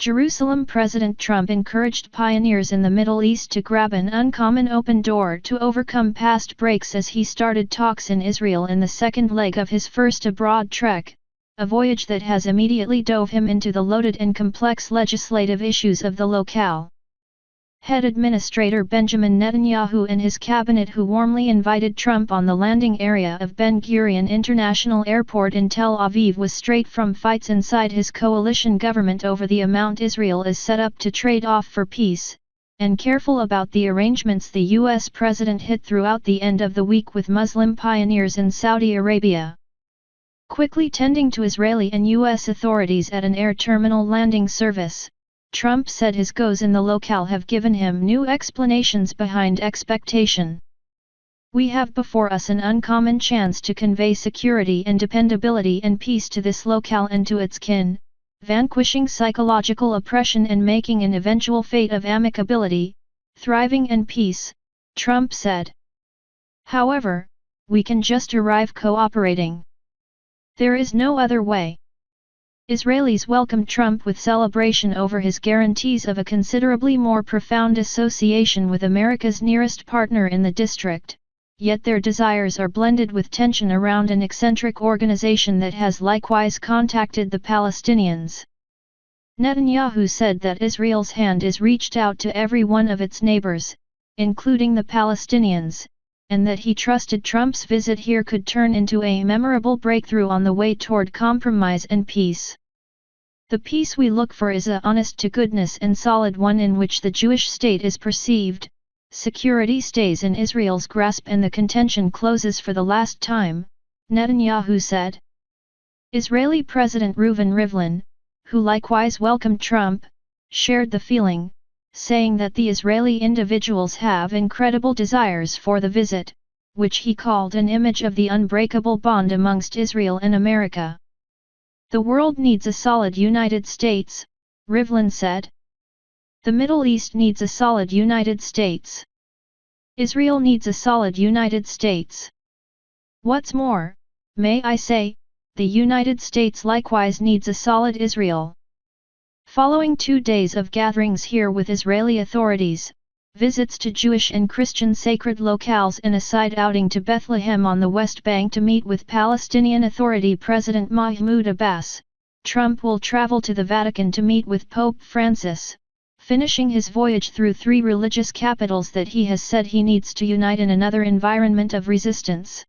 Jerusalem President Trump encouraged pioneers in the Middle East to grab an uncommon open door to overcome past breaks as he started talks in Israel in the second leg of his first abroad trek, a voyage that has immediately dove him into the loaded and complex legislative issues of the locale. Head Administrator Benjamin Netanyahu and his cabinet, who warmly invited Trump on the landing area of Ben Gurion International Airport in Tel Aviv, was straight from fights inside his coalition government over the amount Israel is set up to trade off for peace, and careful about the arrangements the U.S. president hit throughout the end of the week with Muslim pioneers in Saudi Arabia. Quickly tending to Israeli and U.S. authorities at an air terminal landing service, Trump said his goes in the locale have given him new explanations behind expectation. "We have before us an uncommon chance to convey security and dependability and peace to this locale and to its kin, vanquishing psychological oppression and making an eventual fate of amicability, thriving and peace," Trump said. "However, we can just arrive cooperating. There is no other way." Israelis welcomed Trump with celebration over his guarantees of a considerably more profound association with America's nearest partner in the district, yet their desires are blended with tension around an eccentric organization that has likewise contacted the Palestinians. Netanyahu said that Israel's hand is reached out to every one of its neighbors, including the Palestinians, and that he trusted Trump's visit here could turn into a memorable breakthrough on the way toward compromise and peace. "The peace we look for is a honest-to-goodness and solid one in which the Jewish state is perceived, security stays in Israel's grasp and the contention closes for the last time," Netanyahu said. Israeli President Reuven Rivlin, who likewise welcomed Trump, shared the feeling, saying that the Israeli individuals have incredible desires for the visit, which he called an image of the unbreakable bond amongst Israel and America. "The world needs a solid United States," Rivlin said. "The Middle East needs a solid United States. Israel needs a solid United States. What's more, may I say, the United States likewise needs a solid Israel." Following 2 days of gatherings here with Israeli authorities, visits to Jewish and Christian sacred locales and a side outing to Bethlehem on the West Bank to meet with Palestinian Authority President Mahmoud Abbas, Trump will travel to the Vatican to meet with Pope Francis, finishing his voyage through 3 religious capitals that he has said he needs to unite in another environment of resistance.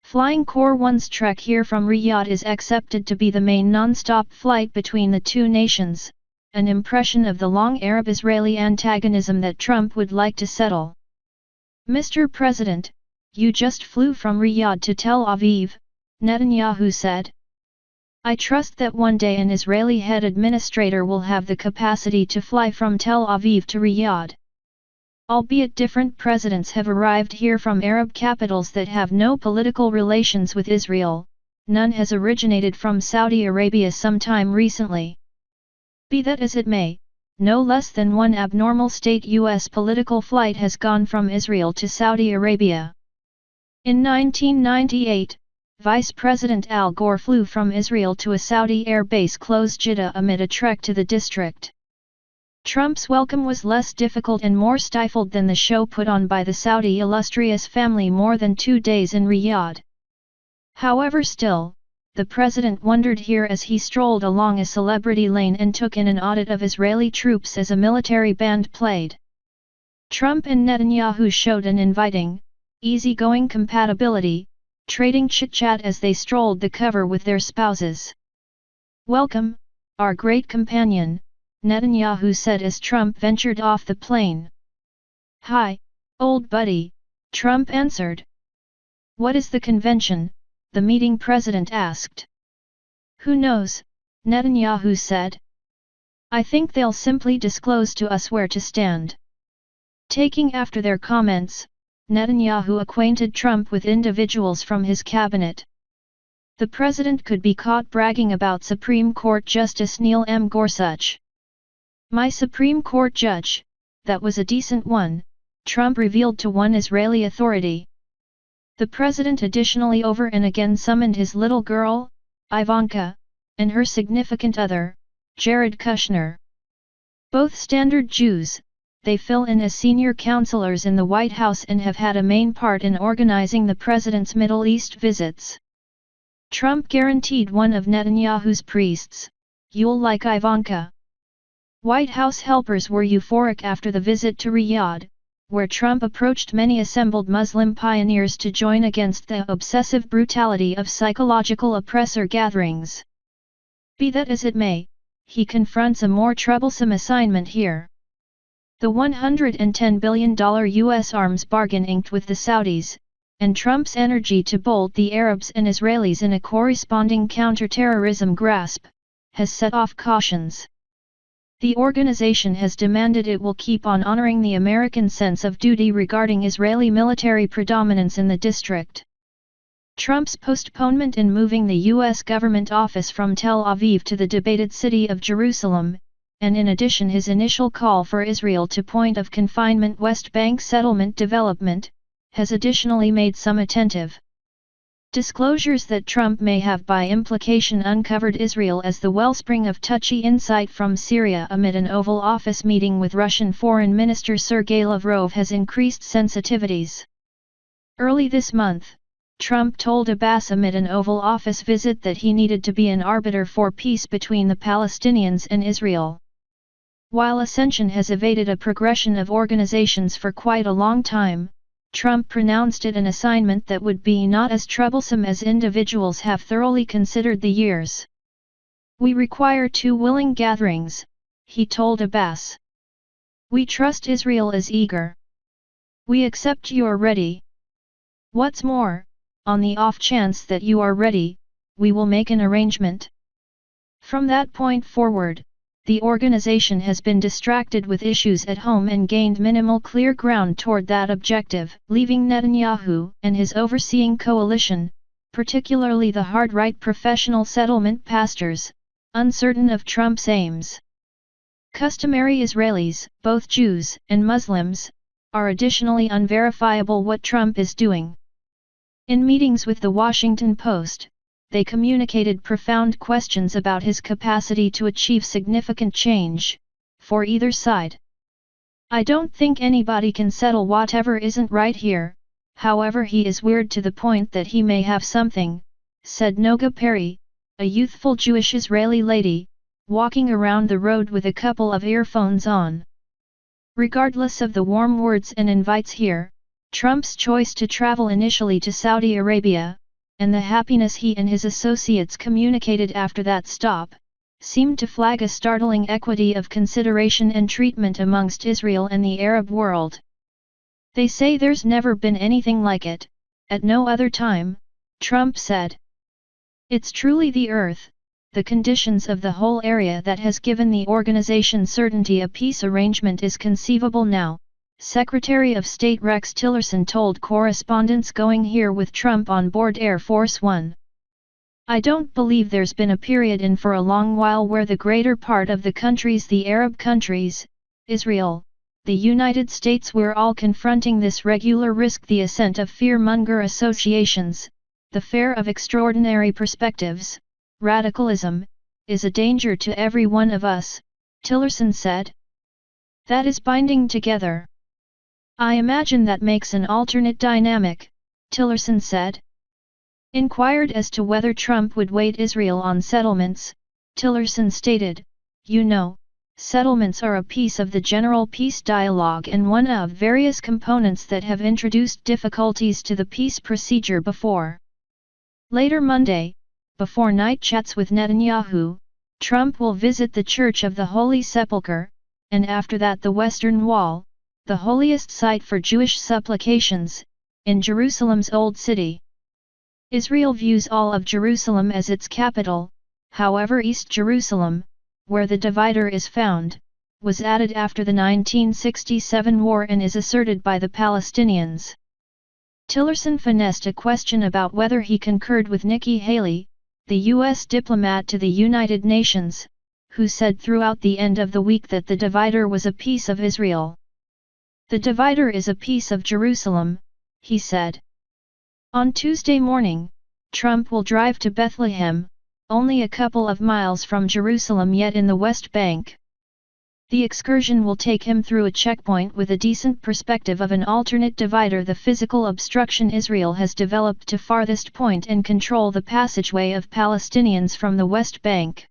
Flying Corps 1's trek here from Riyadh is accepted to be the main non-stop flight between the two nations, an impression of the long Arab-Israeli antagonism that Trump would like to settle. "Mr. President, you just flew from Riyadh to Tel Aviv," Netanyahu said. "I trust that one day an Israeli head administrator will have the capacity to fly from Tel Aviv to Riyadh. Albeit different presidents have arrived here from Arab capitals that have no political relations with Israel, none has originated from Saudi Arabia sometime recently. Be that as it may, no less than one abnormal state U.S. political flight has gone from Israel to Saudi Arabia. In 1998, Vice President Al Gore flew from Israel to a Saudi air base close Jeddah amid a trek to the district. Trump's welcome was less difficult and more stifled than the show put on by the Saudi illustrious family more than 2 days in Riyadh. However, still, the president wondered here as he strolled along a celebrity lane and took in an audit of Israeli troops as a military band played. Trump and Netanyahu showed an inviting, easygoing compatibility, trading chit-chat as they strolled the cover with their spouses. "Welcome, our great companion," Netanyahu said as Trump ventured off the plane. "Hi, old buddy," Trump answered. "What is the convention?" the meeting president asked. "Who knows," Netanyahu said. "I think they'll simply disclose to us where to stand." Taking after their comments, Netanyahu acquainted Trump with individuals from his cabinet. The president could be caught bragging about Supreme Court Justice Neil M. Gorsuch. "My Supreme Court judge, that was a decent one," Trump revealed to one Israeli authority. The president additionally over and again summoned his little girl, Ivanka, and her significant other, Jared Kushner. Both standard Jews, they fill in as senior counselors in the White House and have had a main part in organizing the president's Middle East visits. Trump guaranteed one of Netanyahu's priests, "You'll like Ivanka." White House helpers were euphoric after the visit to Riyadh, where Trump approached many assembled Muslim pioneers to join against the obsessive brutality of psychological oppressor gatherings. Be that as it may, he confronts a more troublesome assignment here. The $110 billion U.S. arms bargain inked with the Saudis, and Trump's energy to bolt the Arabs and Israelis in a corresponding counter-terrorism grasp, has set off cautions. The organization has demanded it will keep on honoring the American sense of duty regarding Israeli military predominance in the district. Trump's postponement in moving the U.S. government office from Tel Aviv to the debated city of Jerusalem, and in addition his initial call for Israel to point of confinement West Bank settlement development, has additionally made some attentive disclosures that Trump may have by implication uncovered Israel as the wellspring of touchy insight from Syria amid an Oval Office meeting with Russian Foreign Minister Sergei Lavrov has increased sensitivities. Early this month, Trump told Abbas amid an Oval Office visit that he needed to be an arbiter for peace between the Palestinians and Israel. While Ascension has evaded a progression of organizations for quite a long time, Trump pronounced it an assignment that would be not as troublesome as individuals have thoroughly considered the years. "We require 2 willing gatherings," he told Abbas. "We trust Israel is eager. We accept you are ready. What's more, on the off chance that you are ready, we will make an arrangement." From that point forward, the organization has been distracted with issues at home and gained minimal clear ground toward that objective, leaving Netanyahu and his overseeing coalition, particularly the hard-right professional settlement pastors, uncertain of Trump's aims. Customary Israelis, both Jews and Muslims, are additionally unverifiable what Trump is doing. In meetings with the Washington Post, they communicated profound questions about his capacity to achieve significant change, for either side. "I don't think anybody can settle whatever isn't right here, however he is weird to the point that he may have something," said Noga Perry, a youthful Jewish Israeli lady, walking around the road with a couple of earphones on. Regardless of the warm words and invites here, Trump's choice to travel initially to Saudi Arabia, and the happiness he and his associates communicated after that stop, seemed to flag a startling equity of consideration and treatment amongst Israel and the Arab world. "They say there's never been anything like it, at no other time," Trump said. "It's truly the earth, the conditions of the whole area that has given the organization certainty a peace arrangement is conceivable now," Secretary of State Rex Tillerson told correspondents going here with Trump on board Air Force One. "I don't believe there's been a period in for a long while where the greater part of the countries, the Arab countries, Israel, the United States, we're all confronting this regular risk, the ascent of fear-monger associations, the fear of extraordinary perspectives, radicalism, is a danger to every one of us," Tillerson said. "That is binding together. I imagine that makes an alternate dynamic," Tillerson said. Inquired as to whether Trump would weight Israel on settlements, Tillerson stated, "You know, settlements are a piece of the general peace dialogue and one of various components that have introduced difficulties to the peace procedure before." Later Monday, before night chats with Netanyahu, Trump will visit the Church of the Holy Sepulchre, and after that the Western Wall, the holiest site for Jewish supplications, in Jerusalem's Old City. Israel views all of Jerusalem as its capital, however East Jerusalem, where the divider is found, was added after the 1967 war and is asserted by the Palestinians. Tillerson finessed a question about whether he concurred with Nikki Haley, the U.S. diplomat to the United Nations, who said throughout the end of the week that the divider was a piece of Israel. "The divider is a piece of Jerusalem," he said. On Tuesday morning, Trump will drive to Bethlehem, only a couple of miles from Jerusalem yet in the West Bank. The excursion will take him through a checkpoint with a decent perspective of an alternate divider, the physical obstruction Israel has developed to farthest point and control the passageway of Palestinians from the West Bank.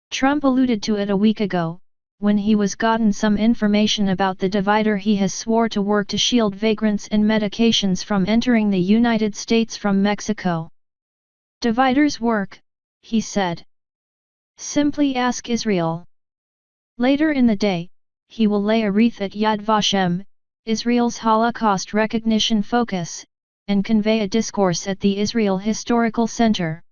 Trump alluded to it a week ago, when he was gotten some information about the divider. He has swore to work to shield vagrants and medications from entering the United States from Mexico. Dividers work, he said. Simply ask Israel. Later in the day, he will lay a wreath at Yad Vashem, Israel's Holocaust recognition focus, and convey a discourse at the Israel Historical Center.